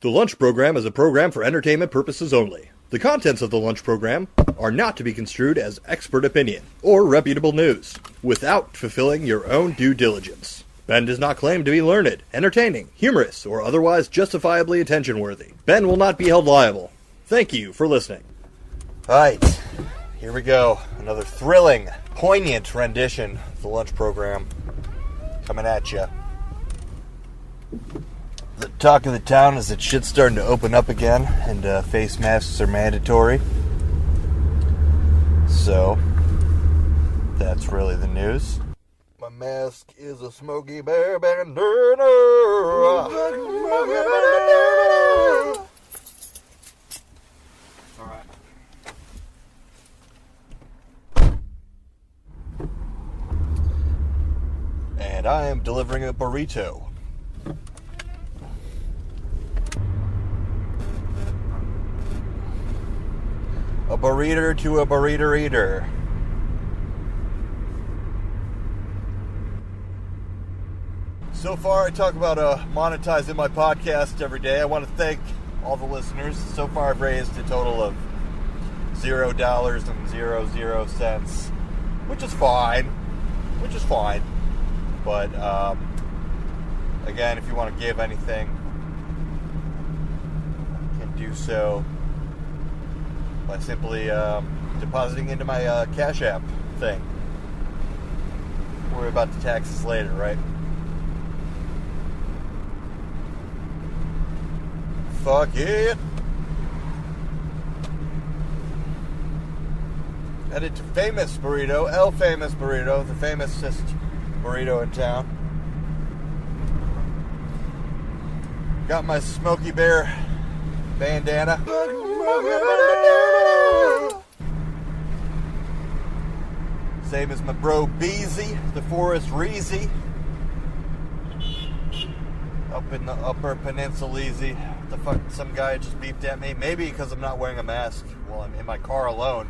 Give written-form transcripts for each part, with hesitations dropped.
The Lunch Program is a program for entertainment purposes only. The contents of the Lunch Program are not to be construed as expert opinion or reputable news, without fulfilling your own due diligence. Ben does not claim to be learned, entertaining, humorous, or otherwise justifiably attention-worthy. Ben will not be held liable. Thank you for listening. Alright, here we go. Another thrilling, poignant rendition of the Lunch Program coming at you. The talk of the town is that shit's starting to open up again, and face masks are mandatory. So, that's really the news. My mask is a Smokey Bear bandana. Alright. And I am delivering a burrito. A burrito to a burrito eater. So far, I talk about monetizing my podcast every day. I want to thank all the listeners. So far, I've raised a total of $0.00, which is fine. But again, if you want to give anything, you can do so by simply depositing into my Cash App thing. Worry about the taxes later, right? Fuck it. Headed to Famous Burrito, El Famous Burrito, the famousest burrito in town. Got my Smokey Bear bandana. Same as my bro Beezy, the Forest Reezy. Up in the Upper Peninsula Easy. The fuck, some guy just beeped at me. Maybe because I'm not wearing a mask while I'm in my car alone.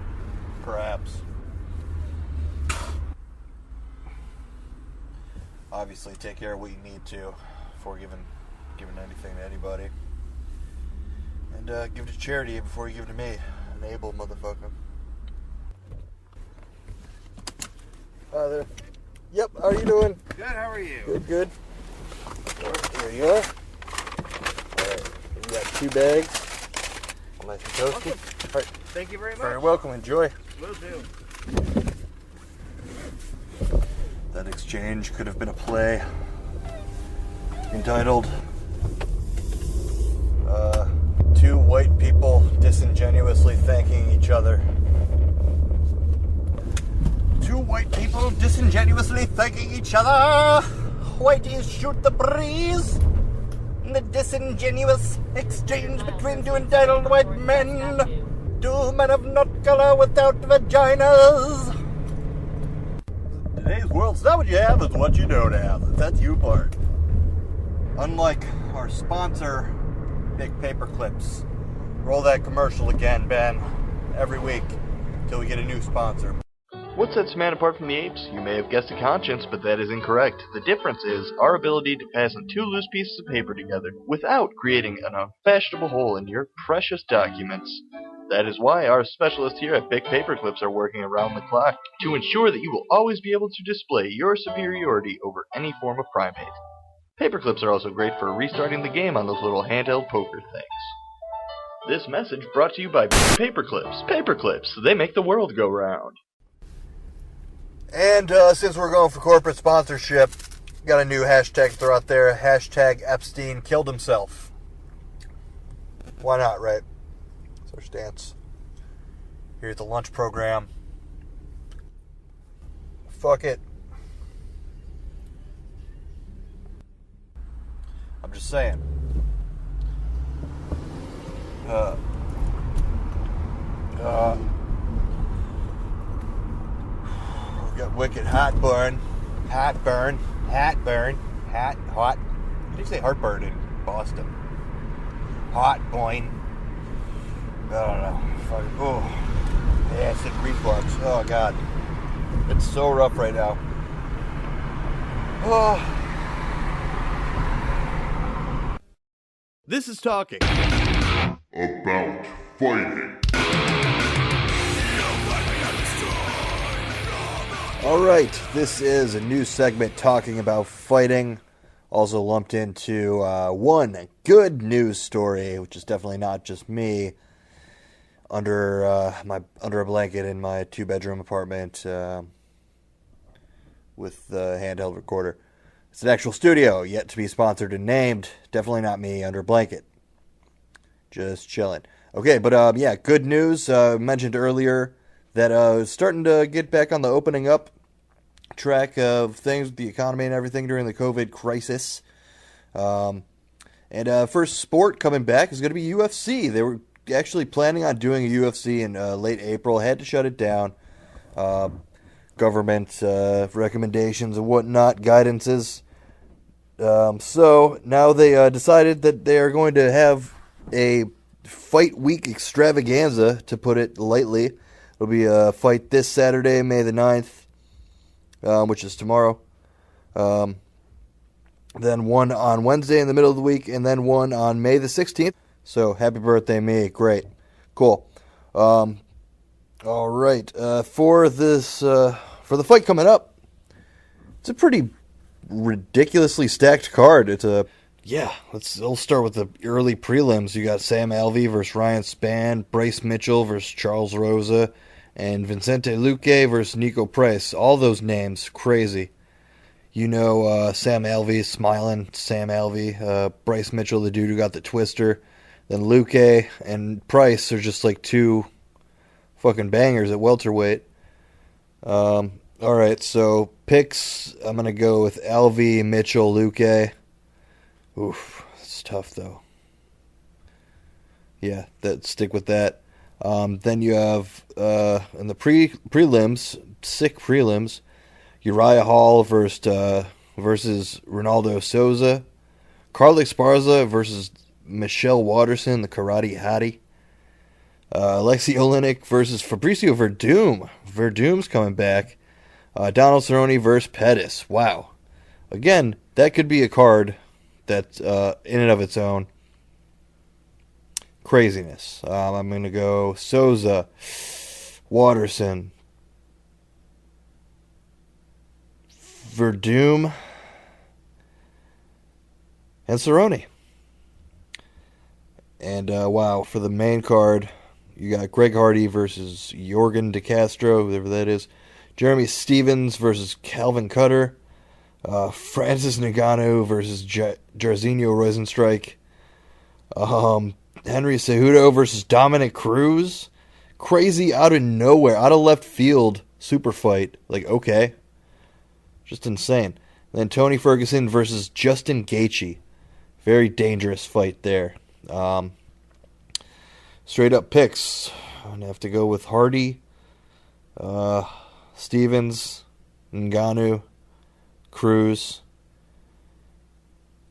Perhaps. Obviously, take care of what you need to before giving anything to anybody. And give it to charity before you give it to me. An able motherfucker. Hi there. Yep, how are you doing? Good, how are you? Good. Here you are. Alright, we got 2 bags. Nice and toasty. Awesome. Alright. Thank you very much. Very welcome, enjoy. Will do. That exchange could have been a play entitled 2 white people disingenuously thanking each other. 2 white people disingenuously thanking each other. Whiteys shoot the breeze. The disingenuous exchange between 2 entitled white men. 2 men of nut color without vaginas. Today's world's not what you have, it's what you don't have. That's you part. Unlike our sponsor, Big Paper Clips. Roll that commercial again, Ben. Every week, till we get a new sponsor. What sets man apart from the apes? You may have guessed a conscience, but that is incorrect. The difference is our ability to fasten 2 loose pieces of paper together without creating an unfashionable hole in your precious documents. That is why our specialists here at Big Paper Clips are working around the clock to ensure that you will always be able to display your superiority over any form of primate. Paper clips are also great for restarting the game on those little handheld poker things. This message brought to you by Paper Clips. Paper Clips, they make the world go round. And since we're going for corporate sponsorship, got a new hashtag to throw out there. Hashtag Epstein killed himself. Why not, right? That's our stance. Here at the Lunch Program. Fuck it. I'm just saying. We've got wicked hot. How do you say heartburn in Boston? Hot boing. I don't know. Oh, acid reflux. Oh God, it's so rough right now. Oh. This is talking about fighting. All right, this is a new segment talking about fighting, also lumped into one good news story, which is definitely not just me under a blanket in my 2-bedroom apartment with the handheld recorder. It's an actual studio, yet to be sponsored and named. Definitely not me under a blanket. Just chilling. Okay, but yeah, good news. Mentioned earlier that starting to get back on the opening up track of things with the economy and everything during the COVID crisis. And first sport coming back is going to be UFC. They were actually planning on doing a UFC in late April. Had to shut it down. Government recommendations and whatnot, guidances. So now they decided that they are going to have a fight week extravaganza, to put it lightly. It'll be a fight this Saturday, May the 9th, which is tomorrow. Then one on Wednesday in the middle of the week, and then one on May the 16th. So happy birthday, me. Great. Cool. All right. For the fight coming up, it's a pretty ridiculously stacked card. We'll start with the early prelims. You got Sam Alvey versus Ryan Spann, Bryce Mitchell versus Charles Rosa, and Vicente Luque versus Nico Price. All those names, crazy. You know, Sam Alvey, smiling Sam Alvey. Bryce Mitchell, the dude who got the twister. Then Luque and Price are just like two fucking bangers at welterweight. All right, so picks. I'm going to go with Alvey, Mitchell, Luque. Oof, it's tough, though. Yeah, stick with that. Then you have, in the prelims, sick prelims, Uriah Hall versus Ronaldo Souza. Carla Esparza versus Michelle Waterson, the karate hottie. Alexei Oleinik versus Fabricio Verdum. Verdum's coming back. Donald Cerrone versus Pettis. Wow. Again, that could be a card that's in and of its own. Craziness. I'm going to go Souza, Waterson, Verdum, and Cerrone. And wow, for the main card, you got Greg Hardy versus Jorgen De Castro, whoever that is. Jeremy Stevens versus Calvin Cutter. Francis Ngannou versus Jairzinho Rozenstruik. Henry Cejudo versus Dominic Cruz. Crazy out of nowhere, out of left field super fight. Like, okay. Just insane. And then Tony Ferguson versus Justin Gaethje. Very dangerous fight there. Straight up picks. I'm going to have to go with Hardy, Stevens, Ngannou, Cruz,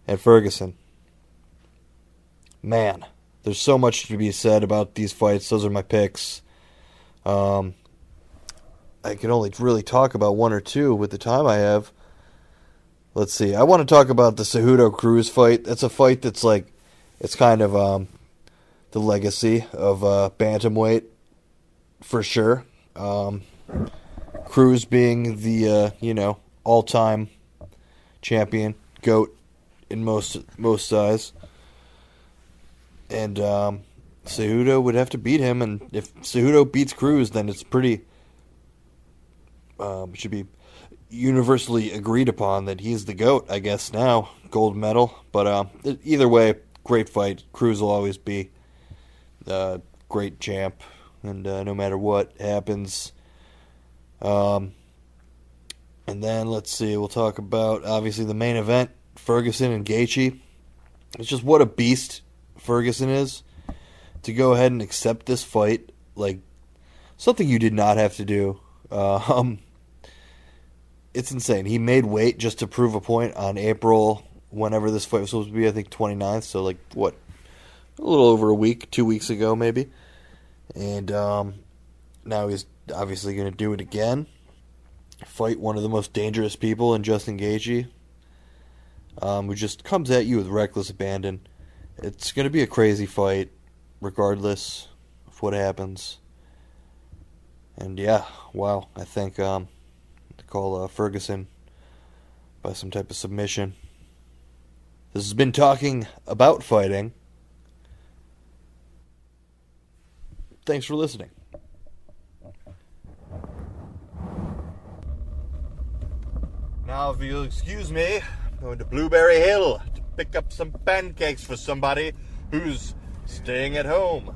and Ferguson. Man, there's so much to be said about these fights. Those are my picks. I can only really talk about one or two with the time I have. Let's see. I want to talk about the Cejudo Cruz fight. That's a fight that's like, it's kind of the legacy of bantamweight for sure. Cruz being the all-time champion, GOAT in most size, and Cejudo would have to beat him. And if Cejudo beats Cruz, then it's pretty should be universally agreed upon that he's the GOAT, I guess now, gold medal. But either way, great fight. Cruz will always be great champ, and no matter what happens. And then let's see, we'll talk about obviously the main event, Ferguson and Gaethje. It's just what a beast Ferguson is. To go ahead and accept this fight, like something you did not have to do. It's insane. He made weight just to prove a point on April, whenever this fight was supposed to be, I think 29th. So like what, a little over a week, 2 weeks ago maybe. And now he's obviously going to do it again. Fight one of the most dangerous people in Justin Gaethje, who just comes at you with reckless abandon. It's going to be a crazy fight, regardless of what happens. And yeah, wow, I think they call Ferguson by some type of submission. This has been Talking About Fighting. Thanks for listening. Now, if you'll excuse me, I'm going to Blueberry Hill to pick up some pancakes for somebody who's staying at home.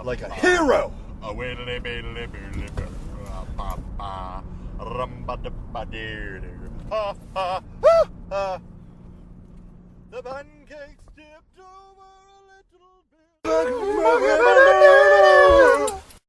Like a hero! The pancakes tipped over a little bit.